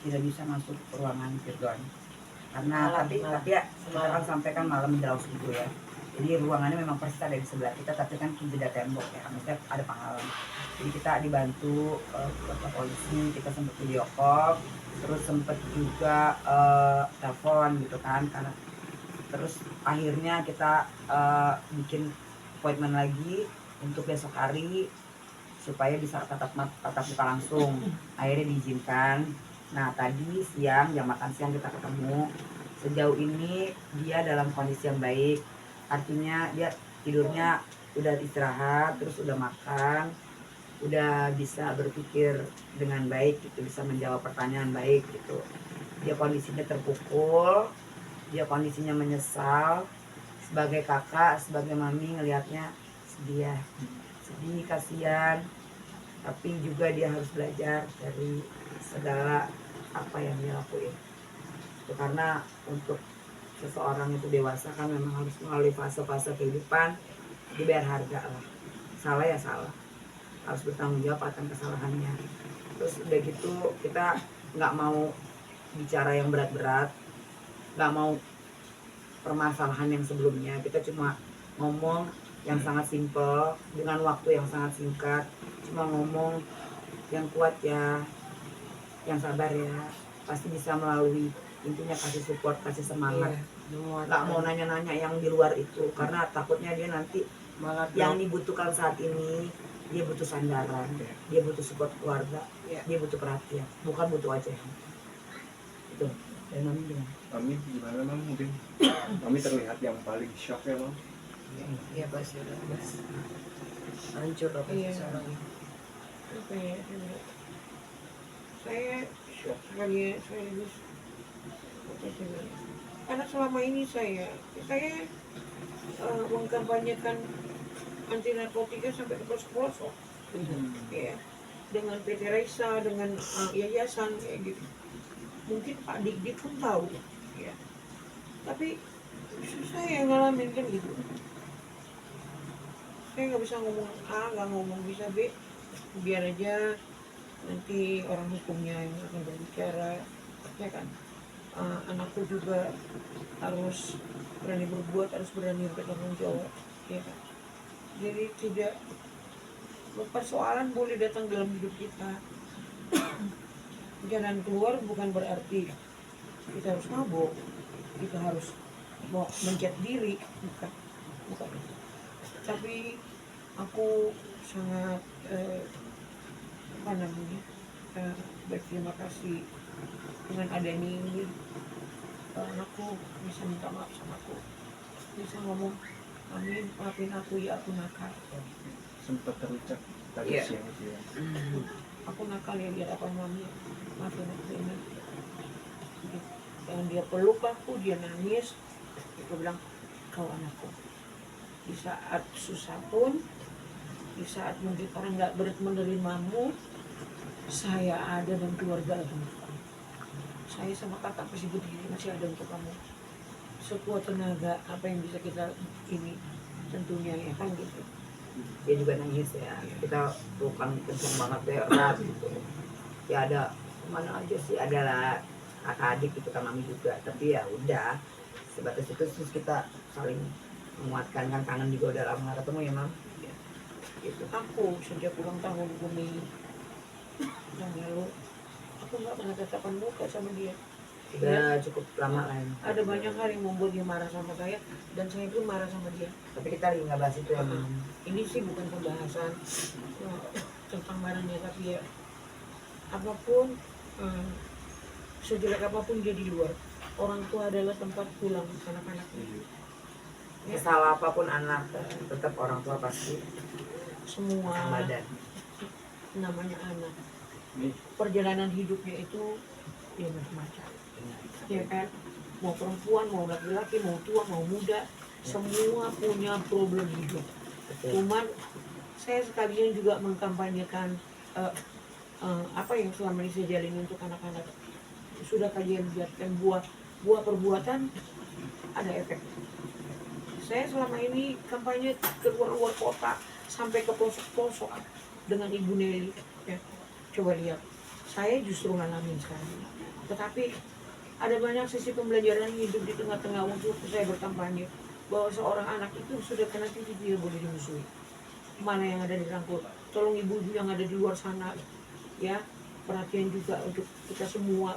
tidak bisa masuk ke ruangan Virgon karena tapi ya kita kan sampai kan malam menjelang subuh ya. Jadi ruangannya memang persis ada di sebelah kita, tapi kan beda tembok ya, maksudnya ada penghalang. Jadi kita dibantu ke polisi, kita sempat video call, terus sempat juga telepon gitu kan, karena terus akhirnya kita bikin appointment lagi untuk besok hari supaya bisa tatap muka langsung. Akhirnya diizinkan. Nah tadi siang jam makan siang kita ketemu. Sejauh ini dia dalam kondisi yang baik, artinya dia tidurnya udah istirahat, terus udah makan, udah bisa berpikir dengan baik gitu, bisa menjawab pertanyaan baik gitu. Dia kondisinya terpukul, dia kondisinya menyesal. Sebagai kakak, sebagai mami ngelihatnya sedih, kasihan, tapi juga dia harus belajar dari segala apa yang dia lakuin itu, karena untuk seseorang itu dewasa kan memang harus melalui fase-fase kehidupan. Dibayar harga lah, salah ya salah, harus bertanggung jawab atas kesalahannya. Terus udah gitu kita nggak mau bicara yang berat-berat, nggak mau permasalahan yang sebelumnya, kita cuma ngomong yang sangat simpel dengan waktu yang sangat singkat, cuma ngomong yang kuat ya, yang sabar ya, pasti bisa melalui. Intinya kasih support, kasih semangat. Nggak mau nanya-nanya yang di luar itu, karena takutnya dia nanti yang dibutuhkan saat ini, dia butuh sandaran, dia butuh support keluarga, dia butuh perhatian, bukan butuh ocehan. Itu. Dan Mami gimana? Mami gimana Mam? Mungkin Mami terlihat yang paling shock ya Mam? Iya pasti udah hancur lah pasti seorang. Apa ya? Saya shock sekali ya, sekaligus karena selama ini saya mengkampanyekan anti narkotika sampai ke pelosok-pelosok, ya, dengan PT Raisa, dengan yayasan kayak gitu. Mungkin Pak Dik pun tahu, ya. Tapi saya yang ngalamin kan gitu. Saya nggak bisa ngomong A, nggak ngomong bisa B, biar aja nanti orang hukumnya yang akan berbicara, ya kan. Anakku juga harus berani berbuat, harus berani bertanggung jawab, ya kan. Jadi tidak, persoalan boleh datang dalam hidup kita, jalan keluar bukan berarti kita harus mabuk, kita harus mau mencet diri, bukan itu. Tapi aku sangat berterima kasih dengan adanya ini. Anakku bisa minta maaf sama aku, bisa ngomong, Mami maafin aku ya, aku nakal. Sempat terucap tadi siang itu ya. Aku nakal ya, dia apa Mami, maafin aku ini. Dan dia peluk aku, dia nangis, dia bilang, kau anakku. Di saat susah pun, di saat mungkin orang nggak menerimamu, saya ada dan keluarga ada untuk kamu. Saya sama kakak masih berdiri, masih ada untuk kamu. Sekuat tenaga apa yang bisa kita ini, tentunya ya kan gitu. Dia juga nangis ya, kita bukan kenceng banget ya, erat gitu ya, ada mana aja sih, adalah kakak adik gitu kan, Mami juga, tapi ya udah sebatas itu. Terus kita saling menguatkan kan, kangen juga udah lama ketemu ya Mam ya, gitu. Aku sejak ulang tahun Mei yang lalu, aku nggak pernah tatapan muka sama dia. Udah cukup lama kan. Ada banyak hal yang membuat dia marah sama saya, dan saya pun marah sama dia. Tapi kita lagi nggak bahas itu ya Mam. Ini sih bukan pembahasan tentang marahnya, tapi ya apapun, sejelek apapun dia di luar, orang tua adalah tempat pulang anak-anaknya. Ya. Salah apapun anak, tetap orang tua pasti Semua badan. namanya anak, perjalanan hidupnya itu ya macam-macam, ya kan, mau perempuan, mau laki-laki, mau tua, mau muda, semua punya problem hidup. Cuman saya sekalian juga mengkampanyekan apa yang selama ini saya jalin untuk anak-anak. Sudah kalian lihatkan buah perbuatan ada efek. Saya selama ini kampanye ke luar kota sampai ke pelosok-pelosok dengan Ibu Nelly, ya. Coba lihat, saya justru ngalamin sekarang. Tetapi ada banyak sisi pembelajaran hidup di tengah-tengah waktu saya berkampanye bahwa seorang anak itu sudah kena titik dia boleh dimusuhi. Mana yang ada dirangkul, tolong ibu-ibu yang ada di luar sana ya, perhatian juga untuk kita semua.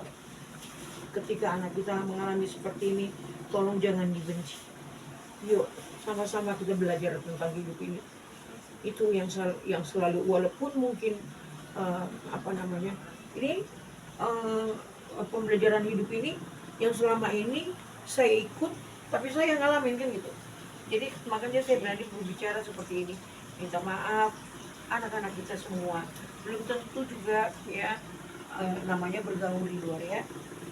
Ketika anak kita mengalami seperti ini, tolong jangan dibenci. Yuk sama-sama kita belajar tentang hidup ini. Itu yang selalu, walaupun mungkin ini pembelajaran hidup ini yang selama ini saya ikut, tapi saya ngalamin kan gitu. Jadi makanya saya berani berbicara seperti ini, minta maaf anak-anak kita semua. Belum tentu juga ya namanya bergaul di luar ya.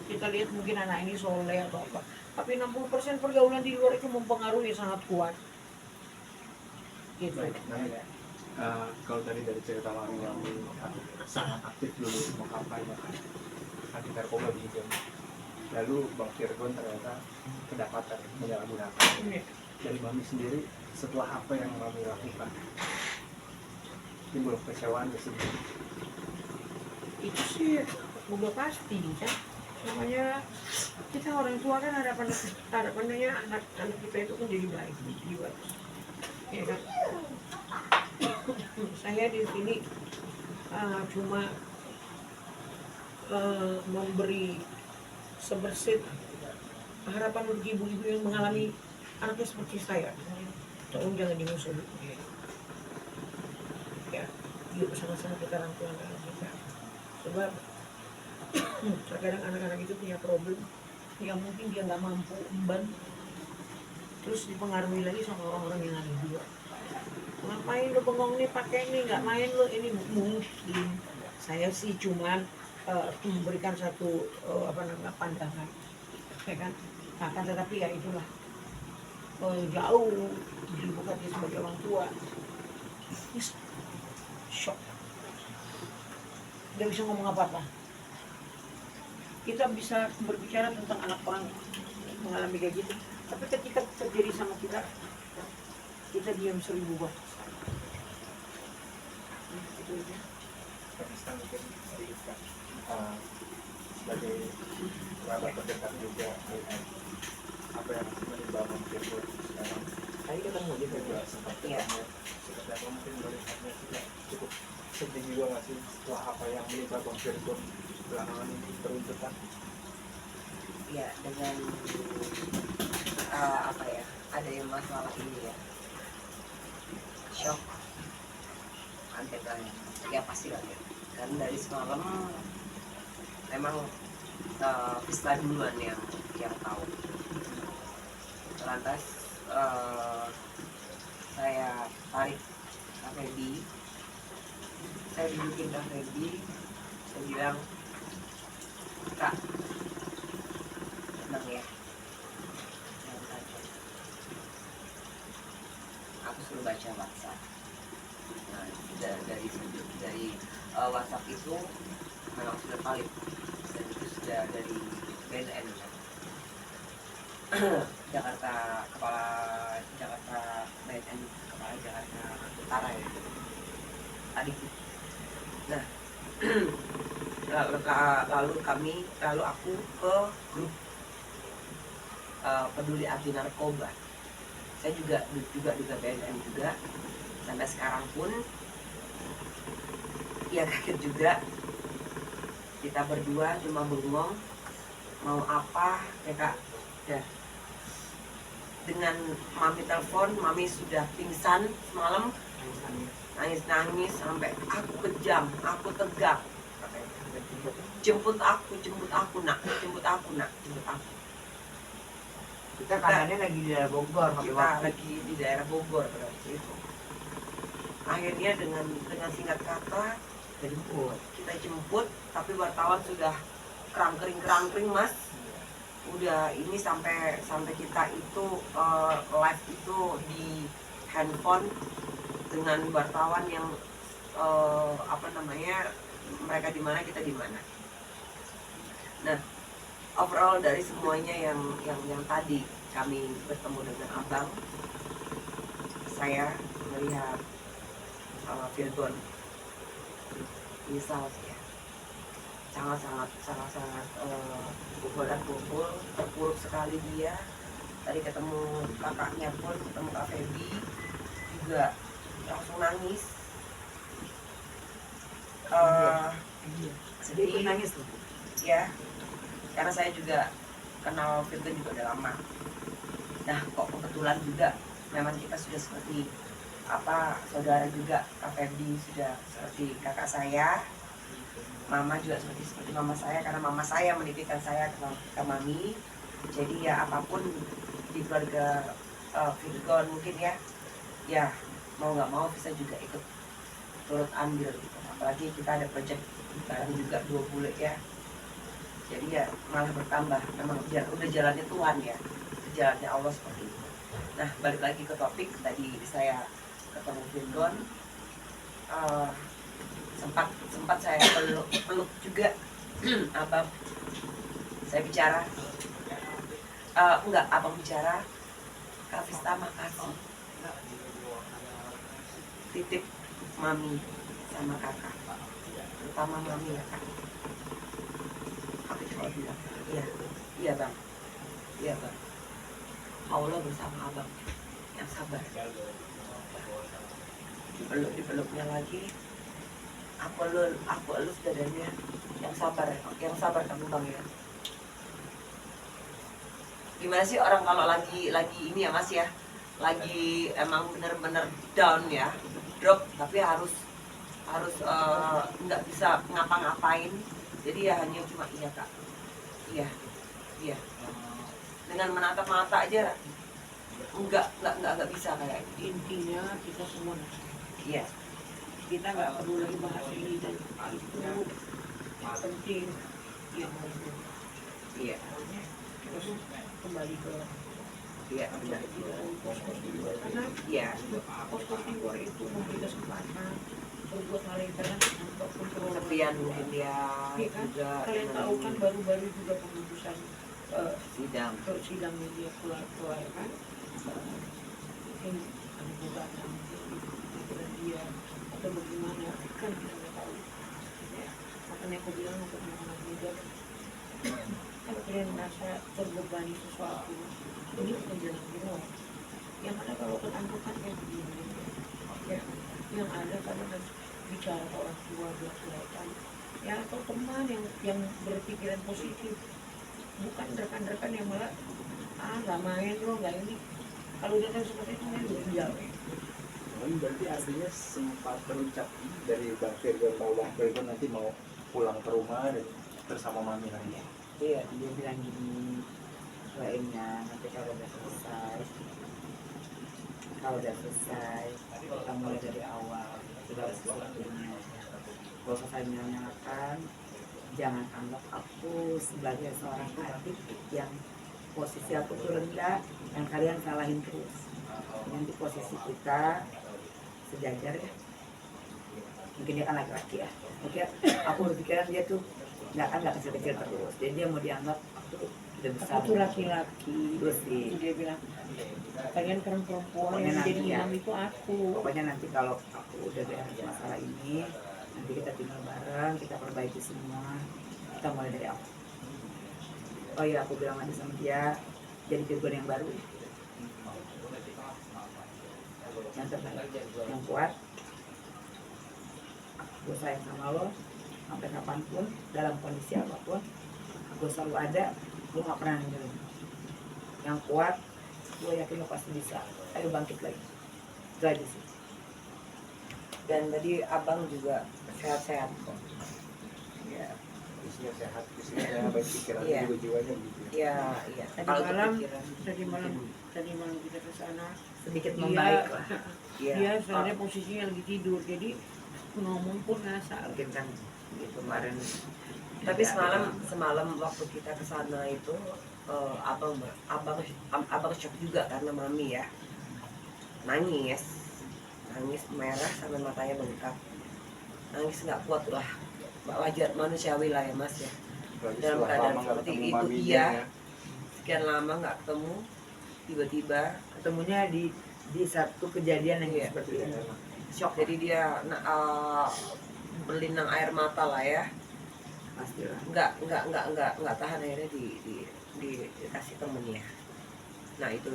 Kita lihat mungkin anak ini soleh atau apa, tapi 60% pergaulan di luar itu mempengaruhi sangat kuat. Gitu. Kalau tadi dari cerita Mami yang sangat aktif dulu mengkampanye anti narkoba di Jam. Lalu Bang Virgon ternyata kedapatan menyalahgunakan. Dari Mami sendiri, setelah apa yang Mami lakukan, timbul kekecewaan di sini? Itu sih udah pasti kan, namanya kita orang tua kan harapannya anak kita itu kan jadi baik, jadi bagus ya kan. Saya di sini cuma memberi sebersit harapan untuk ibu-ibu yang mengalami anaknya seperti saya, tolong jangan dimusuhi ya. Yuk sama-sama kita rangkul anak-anak kita, sebab terkadang anak-anak itu punya problem yang mungkin dia nggak mampu emban, terus dipengaruhi lagi sama orang-orang yang ada di luar. Ngapain lo bengong nih pakai ini, nggak main lo ini. Mungkin saya sih cuman memberikan satu pandangan ya kan. Akan tetapi ya itulah jauh bukan dia sebagai orang tua shock, nggak bisa ngomong apa-apa. Kita bisa berbicara tentang anak orang mengalami kayak gitu, tapi ketika terjadi sama kita diam 1000 bahasa. Itu aja. Mungkin sebagai kerabat terdekat juga dengan apa yang menimpa Bang Virgon sekarang. Tadi ketemu juga sempat ketemu, seperti mungkin melihatnya juga cukup sedih juga nggak sih setelah apa yang menimpa Bang Virgon belakangan ini teruntukan? Ya, dengan ada yang masalah ini ya, shock, hampir kan ya pasti lah ya. Karena dari semalam memang Fisla duluan yang tahu. Lantas saya tarik Kak Feby, saya dudukin Kak Feby, saya bilang, Kak, tenang ya, jangan takut. Aku suruh baca WhatsApp. Nah, dari WhatsApp itu memang sudah valid dan itu sudah dari BNN kepala Jakarta BNN, kepala Jakarta Utara ya tadi. Nah lalu aku ke grup peduli anti narkoba. Saya juga BNN juga. Sampai sekarang pun ya kaget juga, kita berdua cuma bengong mau apa ya Kak ya. Dengan Mami telepon, Mami sudah pingsan semalam, nangis sampai aku kejam, aku tegak, jemput aku nak. Kita keadaannya lagi di daerah Bogor, lagi di daerah Bogor pada waktu itu. Akhirnya dengan singkat kata kita jemput, tapi wartawan sudah kerang-kering Mas. Udah ini sampai kita itu live itu di handphone dengan wartawan yang mereka di mana kita di mana. Nah, overall dari semuanya yang tadi kami bertemu dengan Abang, saya melihat Virgon misal ya sangat pukul dan pukul, terpuruk sekali dia. Tadi ketemu kakaknya pun, ketemu Kak Feby juga langsung nangis. Sedih pun nangis tuh. Ya, karena saya juga kenal Virgon juga udah lama. Nah, kok kebetulan juga memang kita sudah seperti saudara juga. Kak Feby sudah seperti kakak saya, mama juga seperti mama saya, karena mama saya menitipkan saya ke mami. Jadi ya apapun di keluarga Virgon mungkin ya mau nggak mau bisa juga ikut turut ambil gitu. Apalagi kita ada project bareng juga 2 bulan ya. Jadi ya malah bertambah. Memang udah jalannya Tuhan ya, jalannya Allah seperti itu. Nah, balik lagi ke topik tadi, saya ketemu Virgon, sempat saya peluk juga abang. Saya bicara, enggak, abang bicara, Kak Vista makasih, titip mami sama kakak, terutama mami ya kak. Aku cuma bilang, iya bang, Allah bersama abang yang sabar. Dipeluknya lagi, aku elus dadanya, yang sabar kamu bang ya. Gimana sih orang kalau lagi ini ya mas ya, lagi emang bener-bener down ya, drop, tapi harus nggak bisa ngapa-ngapain. Jadi ya hanya cuma iya kak, iya dengan menatap mata aja nggak bisa kayak Intinya kita semua iya. kita nggak perlu lagi bahas ini dan itu penting yang Iya, terus kembali ke iya, benar. pos-pos di luar, karena Iya, pos-pos di luar itu memberi kesempatan berbuat hal yang terang untuk kontrol. kesepian mungkin dia Iya kan? juga Kalian tahu kan baru-baru juga pemutusan sidang. sidang media keluar kan, mungkin ada gugatan pikiran dia atau bagaimana kan kita nggak tahu. Ya, makanya aku bilang untuk anak-anak muda, kalau kalian merasa terbebani sesuatu, ini bukan jalan keluar. Yang ada kalau keangkutan kayak begini, ya, yang ada kalian harus bicara ke orang tua, belak-belakan, ya, atau teman yang berpikiran positif, bukan rekan-rekan yang malah nggak main lo, nggak ini. Kalau udah tahu seperti itu main tinggal. Berarti artinya sempat terucap dari Bang Virgon bahwa Bang Virgon nanti mau pulang ke rumah dan bersama mami lagi. Iya, dia bilang gini, doainnya nanti kalau udah selesai kita mulai dari awal, segala sesuatunya. Gak usah saling menyalahkan, jangan anggap aku sebagai seorang adik yang posisi aku tuh rendah dan kalian salahin terus. Nanti posisi kita sejajar ya. Mungkin dia kan laki-laki ya. Mungkin aku berpikiran dia tuh nggak kecil-kecil terus. Jadi dia mau dianggap aku udah besar. Aku tuh laki-laki. Terus sih. Dia bilang, kalian kan perempuan Pokoknya yang jadi nanti ya. imam itu aku. Pokoknya nanti kalau aku udah beres masalah ini, nanti kita tinggal bareng, kita perbaiki semua, kita mulai dari awal. Oh iya, aku bilang aja sama dia, jadi Virgon yang baru, yang terbaik, yang kuat. Gue sayang sama lo, sampai kapanpun, dalam kondisi apapun, gue selalu ada, lo gak pernah ninggalin. Yang kuat, gue yakin lo pasti bisa. Ayo bangkit lagi. Itu aja sih. Dan tadi abang juga sehat-sehat kok. Ya, Isinya sehat, baik pikiran Iya. juga jiwanya gitu. iya. Tadi Kalau malam, kepikiran, tadi malam kita ke sana. Sedikit Dia, membaik lah. iya. dia sebenarnya posisinya lagi tidur, jadi ngomong pun ngasal. Mungkin kan gitu kemarin. Tapi semalam waktu kita ke sana itu abang shock juga karena mami ya nangis merah sampai matanya bengkak, nangis nggak kuat lah, wajar manusiawi lah ya mas ya, dalam keadaan seperti itu. Iya, sekian lama nggak ketemu, tiba-tiba Ketemunya di satu kejadian yang Iya. seperti ini. shock. Jadi dia berlinang air mata lah ya. pastilah. nggak tahan, akhirnya dikasih temennya. Nah itu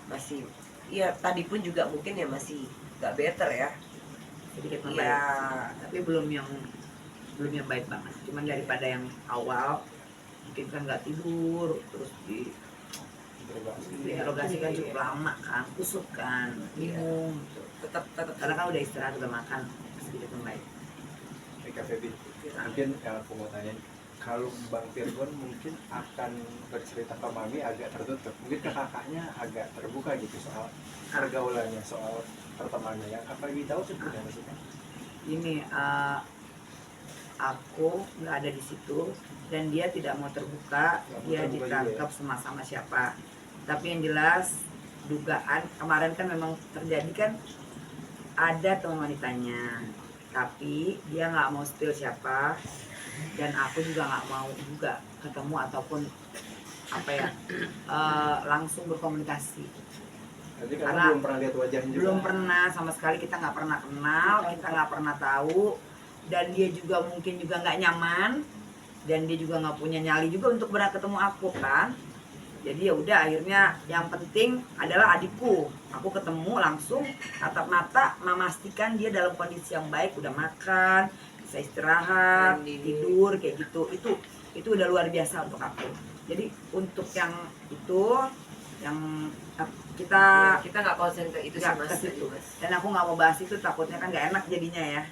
masih ya tadi pun juga mungkin ya masih nggak better ya. Sedikit membaik. Ya Tapi belum yang baik banget. Cuman daripada yang awal mungkin kan nggak tidur, terus diinterogasi kan cukup lama kan, kusut kan, bingung gitu. tetap Karena kan udah istirahat, udah makan, sedikit membaik. Kak Febi, mungkin yang aku mau tanya, kalau Bang Virgon mungkin akan bercerita ke Mami agak tertutup, mungkin ke kakaknya agak terbuka gitu soal pergaulannya, soal pertemanan yang Kak Febi tahu sebenarnya sih kan? Ini aku nggak ada di situ dan dia tidak mau terbuka, dia ditangkap sama siapa. Tapi yang jelas dugaan kemarin kan memang terjadi kan, ada teman wanitanya, tapi dia nggak mau spill siapa, dan aku juga nggak mau juga ketemu ataupun langsung berkomunikasi. Jadi Karena karena belum pernah lihat wajahnya juga. Belum pernah, sama sekali kita nggak pernah kenal, kita nggak pernah tahu, dan dia juga mungkin juga nggak nyaman, dan dia juga nggak punya nyali juga untuk berani ketemu aku kan. Jadi ya udah, akhirnya yang penting adalah adikku. Aku ketemu langsung tatap mata, memastikan dia dalam kondisi yang baik, udah makan, bisa istirahat, tidur kayak gitu. Itu udah luar biasa untuk aku. Jadi untuk yang itu, yang kita nggak konsen ke itu sih nggak mas. ke situ. Dan aku nggak mau bahas itu, takutnya kan nggak enak jadinya ya.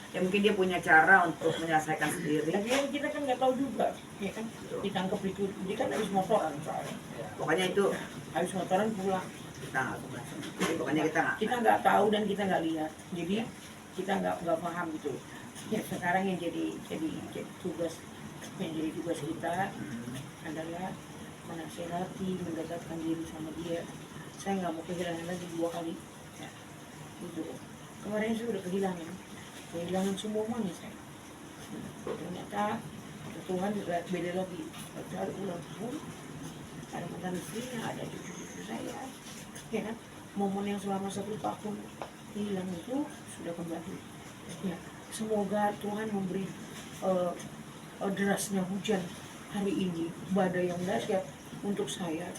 Ya mungkin dia punya cara untuk menyelesaikan sendiri. Tapi kan kita kan nggak tahu juga, ya kan, ditangkap itu, dia kan habis motoran soalnya. Pokoknya itu Habis motoran pulang. kita nggak bahas. Jadi pokoknya kita Nggak tahu dan kita nggak lihat, jadi kita nggak paham gitu. Ya sekarang yang jadi tugas kita adalah menasehati, mendekatkan diri sama dia. Saya nggak mau kehilangan lagi 2 kali, ya. Gitu. Kemarin saya udah kehilangan semua manis saya. Ternyata Tuhan juga beda lagi. Ada ulang tahun, ada mantan istrinya, ada cucu-cucu saya, ya kan. Momen yang selama 1 tahun hilang itu sudah kembali. Ya, semoga Tuhan memberi derasnya hujan hari ini, badai yang dahsyat untuk saya,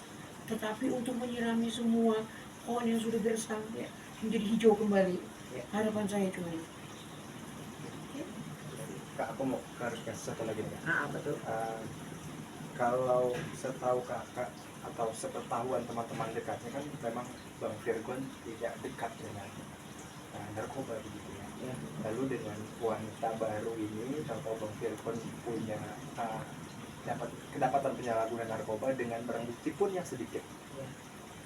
tetapi untuk menyirami semua pohon yang sudah gersang ya, menjadi hijau kembali. Harapan saya cuma itu. Kak, aku mau klarifikasi satu lagi nih. betul. Kalau setahu kakak atau sepengetahuan teman-teman dekatnya kan memang Bang Virgon tidak dekat dengan narkoba begitu ya. Lalu dengan wanita baru ini, tahu Bang Virgon punya kedapatan penyalahgunaan narkoba dengan barang bukti pun yang sedikit.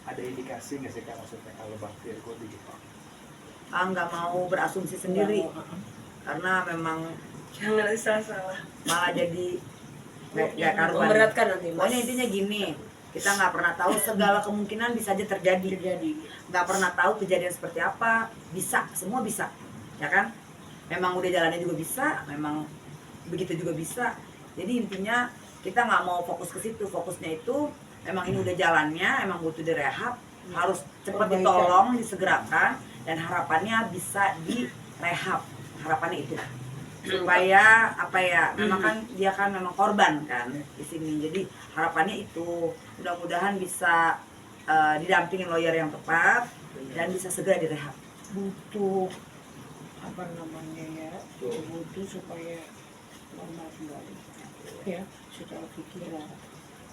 Ada indikasi nggak sih Kak maksudnya kalau Bang Virgon begitu? Nggak mau berasumsi sendiri, karena memang Jangan salah. malah jadi nggak karuan. Memberatkan nanti mas. Pokoknya intinya gini, kita nggak pernah tahu, segala kemungkinan bisa aja terjadi. Nggak pernah tahu kejadian seperti apa, bisa, semua bisa, ya kan? Memang udah jalannya juga bisa, memang begitu juga bisa. Jadi intinya kita nggak mau fokus ke situ, fokusnya itu memang ini udah jalannya, emang butuh direhab, harus cepat ditolong, disegerakan, dan harapannya bisa direhab. Harapannya itu supaya memang kan dia kan memang korban kan di sini, jadi harapannya itu mudah-mudahan bisa didampingin lawyer yang tepat dan bisa segera direhab. Butuh butuh supaya normal kembali, ya, secara pikiran,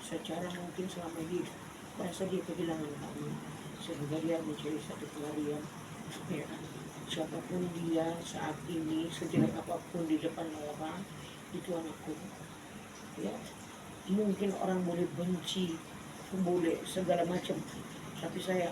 secara mungkin selama ini merasa dia kehilangan kami, sehingga dia mencari satu pelarian, ya. Siapapun dia saat ini, sejelek apapun di depan orang, itu anakku, ya. Mungkin orang boleh benci, boleh segala macam, tapi saya